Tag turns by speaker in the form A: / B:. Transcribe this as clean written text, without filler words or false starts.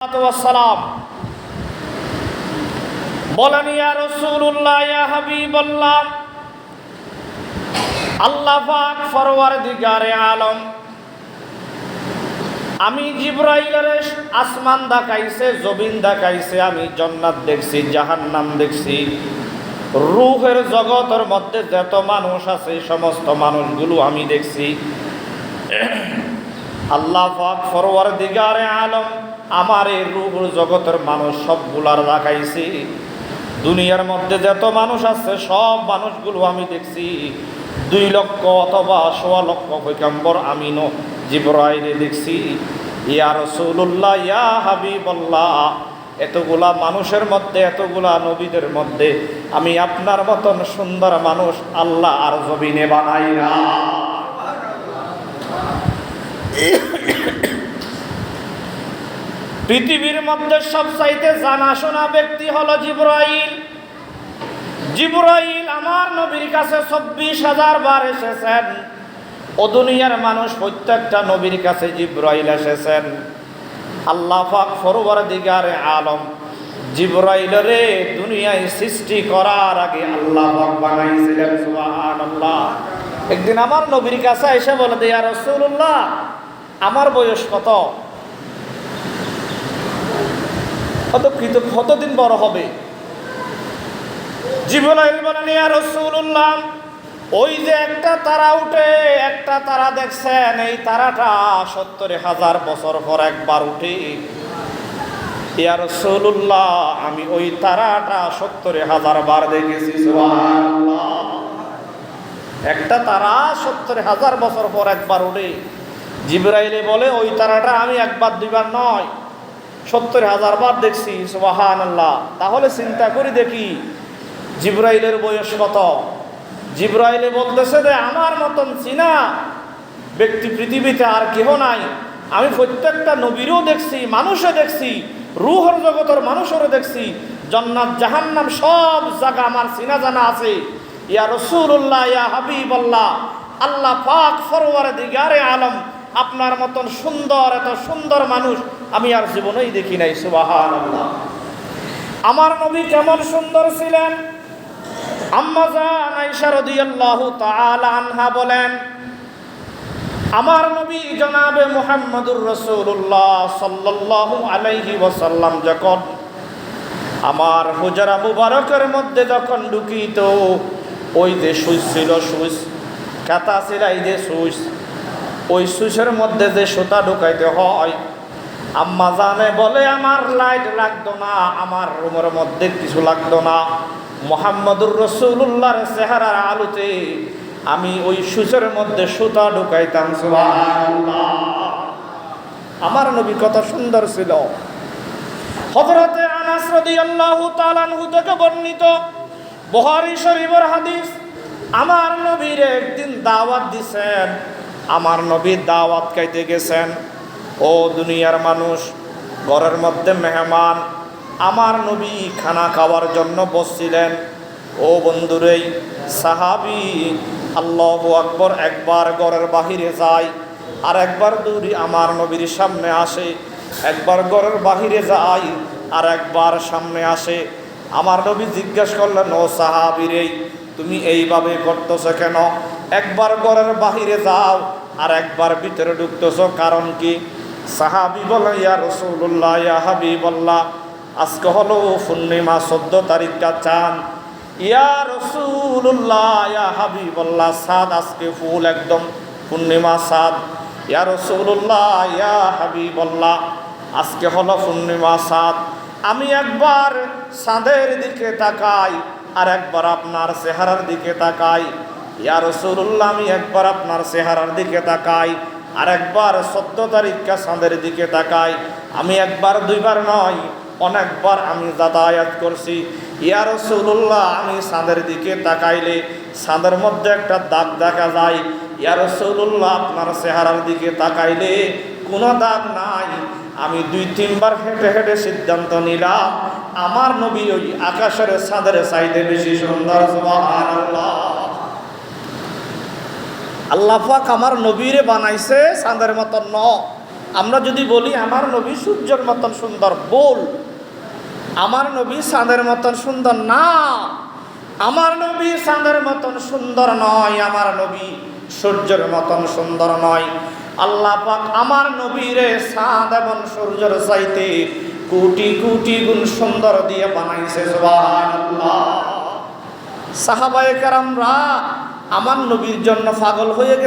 A: ওয়াসসালাম বলেন, ইয়া রাসূলুল্লাহ, ইয়া হাবিবাল্লাহ, আল্লাহ পাক পরওয়ারদিগারে আলম আমি জিবরাইলের আসমান দেখাইছে, জমিন দেখাইছে, আমি জান্নাত দেখছি, জাহান্নাম দেখছি, রূহের জগতের মধ্যে যত মানুষ আছে সমস্ত মানুষগুলো আমি দেখছি। আল্লাহ পাক পরওয়ারদিগারে আলম আমার এই রূহের জগতের মানুষ সবগুলার দেখাইছি। দুনিয়ার মধ্যে যত মানুষ আছে সব মানুষগুলো আমি দেখছি। 2 লক্ষ অথবা 1.25 লক্ষ পয়গম্বর আমিনো জিবরাইলে দেখছি। ইয়া রাসূলুল্লাহ, ইয়া হাবিবাল্লাহ, এতগুলা মানুষের মধ্যে, এতগুলা নবীদের মধ্যে আমি আপনার মতন সুন্দর মানুষ আল্লাহ আর জমিনে বানাই না। পৃথিবীর মধ্যে সবচাইতে জানাশোনা ব্যক্তি হলো জিবরাইল। জিবরাইল আমার নবীর কাছে 24,000 বার এসেছেন। ও দুনিয়ার মানুষ প্রত্যেকটা নবীর কাছে জিবরাইল এসেছেন। আল্লাহ পাক পরওয়ারদিগারে আলম জিবরাইলের দুনিয়ায় সৃষ্টি করার আগে আল্লাহ পাক বানাইছিলেন। সুবহানাল্লাহ। একদিন আমার নবীর কাছে এসে বলে, ইয়া রাসূলুল্লাহ, আমার বয়স কত? কতদিন বড় হবে? জিবরাইল বলেন, ইয়া রাসূলুল্লাহ, ওই যে একটা তারা উঠে, একটা তারা দেখছেন, এই তারাটা 70,000 বছর পর একবার উঠে। ইয়া রাসূলুল্লাহ, আমি ওই তারাটা 70,000 বার দেখেছি। সুবহানাল্লাহ। একটা তারা 70,000 বছর পর একবার উঠে। জিবরাইলে বলে, ওই তারাটা আমি একবার দুইবার নয়, 70,000 বার দেখছি। সুবহানাল্লাহ। তাহলে চিন্তা করি দেখি জিবরাইলের বয়স কত। জিবরাইলে বলতেছে যে আমার মতন চিনা ব্যক্তি পৃথিবীতে আর কেহ নাই। আমি প্রত্যেকটা নবীরও দেখছি, মানুষও দেখছি, রূহের জগতের মানুষেরও দেখছি, জান্নাত জাহান্নাম সব জায়গা আমার চিনা জানা আছে। ইয়া রাসূলুল্লাহ, ইয়া হাবিবাল্লাহ, আল্লাহ পাক পরওয়ারদিগারে আলম আপনার মতন সুন্দর, এত সুন্দর মানুষ আমি আর জীবনেই দেখি নাই। সুবহানাল্লাহ। আমার নবী কেমন সুন্দর ছিলেন? আম্মা জান আয়েশা রাদিয়াল্লাহু তাআলা আনহা বলেন, আমার নবী জনাবে মুহাম্মদুর রাসূলুল্লাহ সাল্লাল্লাহু আলাইহি ওয়াসাল্লাম যখন আমার হুজরা মুবারকের মধ্যে যখন ঢুকিত, ওই যে সুইচ ছিল, সুইচ কাটা ছিল, এই যে সুইচ, ওই সুইচের মধ্যে যে সুতা ঢুকাইতে হয়, আম্মা জানে বলে আমার লাইট লাগতো না, আমার রুমের মধ্যে কিছু লাগতো না, মুহাম্মদুর রাসূলুল্লাহর চেহারার আলোতে আমি ওই সুইচের মধ্যে সুতা ঢুকাইতাম। সুবহানাল্লাহ। আমার নবী কত সুন্দর ছিল। হযরতে আনাস রাদিয়াল্লাহু তাআলা আনহু থেকে বর্ণিত বুখারী শরীফের হাদিস, আমার নবীর একদিন দাওয়াত দিছেন। আমার নবী দাওয়াত খাইতে গেছেন। ও দুনিয়ার মানুষ, ঘরের মধ্যে মেহমান, আমার নবী খানা খাওয়ার জন্য বসছিলেন। ও বন্ধুরেই সাহাবী আল্লাহু আকবার একবার ঘরের বাহিরে যায়, আর একবার দৌড়ি আমার নবীর সামনে আসে, একবার ঘরের বাহিরে যায়, আর একবার সামনে আসে। আমার নবী জিজ্ঞাসা করলেন, ও সাহাবীরে, তুমি এইভাবে করতেছো কেন? একবার ঘরের বাহিরে যাও আর একবার ভিতরে ঢুকতেছো, কারণ কি? সাহাবী বলে, ইয়া রাসূলুল্লাহ, ইয়া হাবিবাল্লাহ, আজকে হলো পূর্ণিমা, 14 তারিখটা চাঁদ। ইয়া রাসূলুল্লাহ, ইয়া হাবিবাল্লাহ, চাঁদ আজকে ফুল, একদম পূর্ণিমা চাঁদ। ইয়া রাসূলুল্লাহ, ইয়া হাবিবাল্লাহ, আজকে হলো পূর্ণিমা চাঁদ। আমি একবার চাঁদের দিকে তাকাই আর একবার আপনার চেহারার দিকে তাকাই। ইয়া রাসূলুল্লাহ, আমি একবার আপনার চেহারার দিকে তাকাই আর একবার 14 তারিখটা চাঁদের দিকে তাকাই। আমি একবার দুইবার নয়, অনেকবার আমি যাতায়াত করছি। ইয়া রাসূলুল্লাহ, আমি চাঁদের দিকে তাকাইলে চাঁদের মধ্যে একটা দাগ দেখা যায়। ইয়া রাসূলুল্লাহ, আপনার চেহারার দিকে তাকাইলে কোনো দাগ নাই। আমি 2-3 বার হেঁটে হেঁটে সিদ্ধান্ত নিলাম আমার নবী ওই আকাশের চাঁদের চাইতে বেশি সুন্দর। সুবহানাল্লাহ। আল্লাহ পাক আমার নবীরে বানাইছে চাঁদের মতন ন, আমরা যদি বলি আমার নবী সূর্যের মতন সুন্দর, বল আমার নবী চাঁদের মতন সুন্দর না, আমার নবী চাঁদের মতন সুন্দর নয়, আমার নবী সূর্যের মতন সুন্দর নয়। আল্লাহ পাক আমার নবীরে চাঁদ এবং সূর্যের চাইতে কোটি কোটি গুণ সুন্দর দিয়ে বানাইছে। সুবহানাল্লাহ। সাহাবায়ে কেরামরা আমার নবীর জন্য পাগল হয়ে গেছে।